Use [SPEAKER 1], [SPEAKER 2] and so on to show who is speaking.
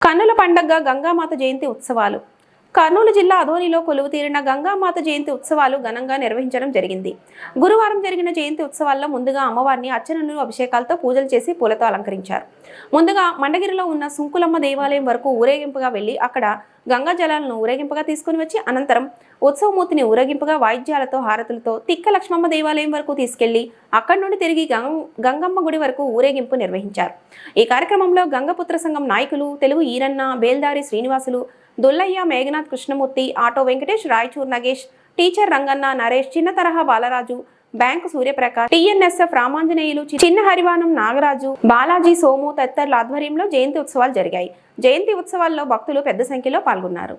[SPEAKER 1] కన్నుల పండగ గంగామాత జయంతి ఉత్సవాలు. కర్నూలు జిల్లా అదోనిలో కొలువుతీరిన గంగామాత జయంతి ఉత్సవాలు ఘనంగా నిర్వహించడం జరిగింది. గురువారం జరిగిన జయంతి ఉత్సవాల్లో ముందుగా అమ్మవారిని అర్చనలు, అభిషేకాలతో పూజలు చేసి పూలతో అలంకరించారు. ముందుగా మండగిరిలో ఉన్న సుంకులమ్మ దేవాలయం వరకు ఊరేగింపుగా వెళ్లి అక్కడ గంగా జలాలను ఊరేగింపుగా తీసుకుని వచ్చి అనంతరం ఉత్సవమూర్తిని ఊరేగింపుగా వాయిద్యాలతో, హారతులతో తిక్క లక్ష్మమ్మ దేవాలయం వరకు తీసుకెళ్లి అక్కడి నుండి తిరిగి గంగమ్మ గుడి వరకు ఊరేగింపు నిర్వహించారు. ఈ కార్యక్రమంలో గంగపుత్ర సంఘం నాయకులు, తెలుగు ఈరన్న, బేల్దారి శ్రీనివాసులు, దుల్లయ్య, మేఘనాథ్ కృష్ణమూర్తి, ఆటో వెంకటేష్, రాయచూర్ నగేష్, టీచర్ రంగన్న, నరేష్, చిన్న తరహా బాలరాజు, బ్యాంకు సూర్యప్రకాష్, టీఎన్ఎస్ఎఫ్ రామాంజనేయులు, చిన్న హరివానం నాగరాజు, బాలాజీ, సోము తదితరుల ఆధ్వర్యంలో జయంతి ఉత్సవాలు జరిగాయి. జయంతి ఉత్సవాల్లో భక్తులు పెద్ద సంఖ్యలో పాల్గొన్నారు.